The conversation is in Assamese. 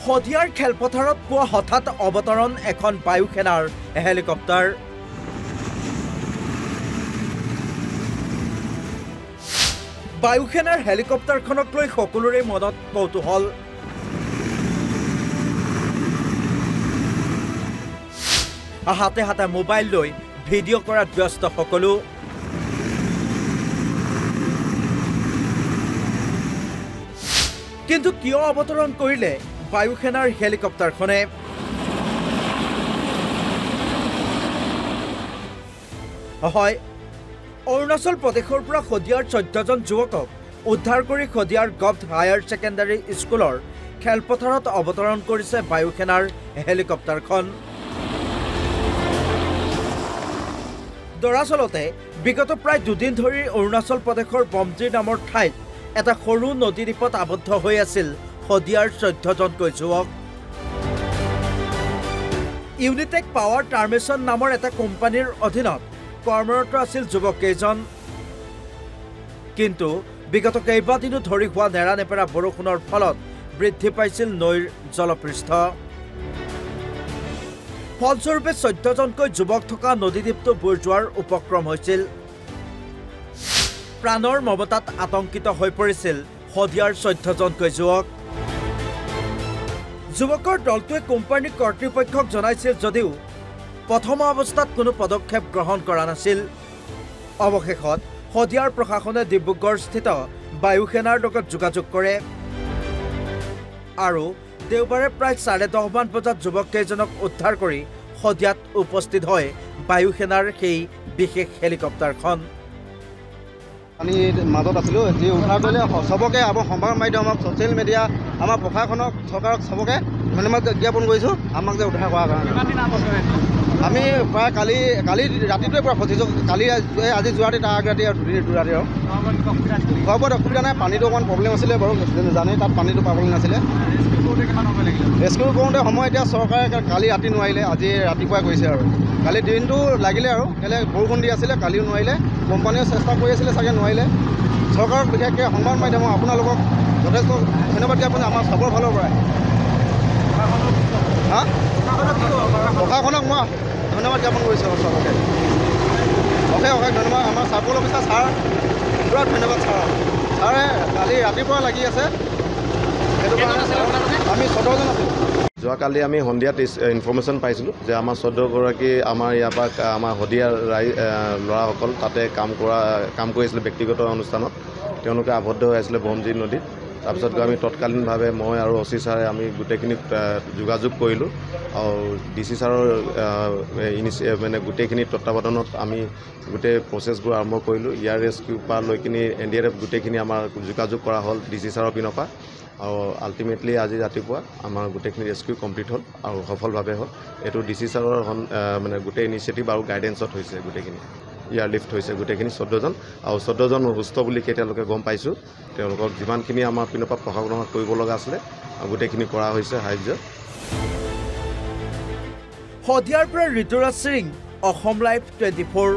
শদিয়াৰ খেলপথাৰত পোৱা হঠাৎ অৱতৰণ এখন বায়ুসেনাৰ হেলিকপ্টাৰ। বায়ুসেনাৰ হেলিকপ্টাৰখনক লৈ সকলোৰে মনত কৌতূহল। হাতে হাতে মোবাইল লৈ ভিডিঅ' কৰাত ব্যস্ত সকলো। কিন্তু কিয় অৱতৰণ কৰিলে বায়ুসেনাৰ হেলিকপ্টাৰখনে? হয়, অৰুণাচল প্ৰদেশৰ পৰা শদিয়াৰ 14জন যুৱকক উদ্ধাৰ কৰি শদিয়াৰ গভট হায়াৰ ছেকেণ্ডাৰী স্কুলৰ খেলপথাৰত অৱতৰণ কৰিছে বায়ুসেনাৰ হেলিকপ্টাৰখন। দৰাচলতে বিগত প্ৰায় 2 দিন ধৰি অৰুণাচল প্ৰদেশৰ বমজি নামৰ ঠাইত এটা সৰু নদী দ্বীপত আবদ্ধ হৈ আছিল শদিয়াৰ 14জনকৈ যুৱক। ইউনিটেক পাৱাৰ ট্ৰান্সমিশ্যন নামৰ এটা কোম্পানীৰ অধীনত কৰ্মৰত আছিল যুৱককেইজন। কিন্তু বিগত কেইবাদিনো ধৰি হোৱা নেৰানেপেৰা বৰষুণৰ ফলত বৃদ্ধি পাইছিল নৈৰ জলপৃষ্ঠ। ফলস্বৰূপে 14জনকৈ যুৱক থকা নদীদ্বীপটো বুৰ যোৱাৰ উপক্ৰম হৈছিল। প্ৰাণৰ মমতাত আতংকিত হৈ পৰিছিল শদিয়াৰ 14জনকৈ যুৱক। যুৱকৰ দলটোৱে কোম্পানীৰ কৰ্তৃপক্ষক জনাইছিল যদিও প্ৰথম অৱস্থাত কোনো পদক্ষেপ গ্ৰহণ কৰা নাছিল। অৱশেষত শদিয়াৰ প্ৰশাসনে ডিব্ৰুগড়স্থিত বায়ুসেনাৰ লগত যোগাযোগ কৰে আৰু দেওবাৰে প্ৰায় 10:30মান বজাত যুৱককেইজনক উদ্ধাৰ কৰি শদিয়াত উপস্থিত হয় বায়ুসেনাৰ সেই বিশেষ হেলিকপ্টাৰখন। আমি মাজত আছিলোঁ, যি উদ্ধাৰ কৰিলে চবকে আমাৰ সংবাদ মাধ্যমক, ছ'চিয়েল মিডিয়া, আমাৰ প্ৰশাসনক, চৰকাৰক চবকে ধন্যবাদ জ্ঞাপন কৰিছোঁ আমাক যে উদ্ধাৰ কৰাৰ কাৰণে। আমি প্ৰায় কালি ৰাতিটোৱে পৰা ফচিছোঁ। কালি আজি যোৱা ৰাতি, তাৰ আগ ৰাতি আৰু 2 ৰাতি আৰু খোৱা বোৱাত অসুবিধা নাই। পানীটো অকণমান প্ৰব্লেম আছিলে বাৰু, জানেই তাত পানীটো পাবলৈ নাছিলে। ৰেস্কিউ কৰোঁতে সময় এতিয়া চৰকাৰে কালি ৰাতি নোৱাৰিলে, আজি ৰাতিপুৱাই কৰিছে আৰু কালি দিনটো লাগিলে আৰু কেলৈ বৰষুণ দি আছিলে, কালিও নোৱাৰিলে। কোম্পানীয়েও চেষ্টা কৰি আছিলে, চাগে নোৱাৰিলে। চৰকাৰক বিশেষকৈ সংবাদ মাধ্যম আপোনালোকক যথেষ্ট ধন্যবাদ জ্ঞাপন আমাৰ চবৰ ফালৰ পৰাই। প্ৰশাসনক মই ধন্যবাদ জ্ঞাপন কৰিছোঁ চবকে, অশেষ ধন্যবাদ। আমাৰ চাৰ্কল অফিচাৰ ছাৰ পুৰা ধন্যবাদ ছাৰ। ছাৰে কালি ৰাতিপুৱা লাগি আছে, সেইটো কাৰণে আমি 14জন আছিলোঁ। যোৱাকালি আমি সন্ধিয়াত ইনফৰ্মেশ্যন পাইছিলোঁ যে আমাৰ 14গৰাকী আমাৰ ইয়াৰ পৰা আমাৰ শদিয়াৰ ল'ৰাসকল তাতে কাম কৰিছিলে ব্যক্তিগত অনুষ্ঠানত। তেওঁলোকে আবদ্ধ হৈ আছিলে বমজি নদীত। তাৰপিছত আমি তৎকালীনভাৱে মই আৰু অচি ছাৰে আমি গোটেইখিনি যোগাযোগ কৰিলোঁ আৰু DC ছাৰৰ মানে গোটেইখিনি তত্বাৱধানত আমি গোটেই প্ৰচেছবোৰ আৰম্ভ কৰিলোঁ। ইয়াৰ ৰেস্কিউ পৰা লৈ কিনি NDRF গোটেইখিনি আমাৰ যোগাযোগ কৰা হ'ল DC ছাৰৰ পিনৰ পৰা। আৰু আল্টিমেটলি আজি ৰাতিপুৱা আমাৰ গোটেইখিনি ৰেস্কিউ কমপ্লিট হ'ল আৰু সফলভাৱে হ'ল। এইটো DC ছাৰৰ মানে গোটেই ইনিচিয়েটিভ আৰু গাইডেঞ্চত হৈছে। গোটেইখিনি ইয়াৰ লিফ্ট হৈছে গোটেইখিনি 14জন, আৰু 14জন সুস্থ বুলি এতিয়ালৈকে গম পাইছোঁ। তেওঁলোকক যিমানখিনি আমাৰ পিনৰ পৰা প্ৰশাসনত কৰিব লগা আছিলে গোটেইখিনি কৰা হৈছে সাহায্য। শদিয়াৰ পৰা ঋতুৰাজ সিং, অসম লাইভ 24।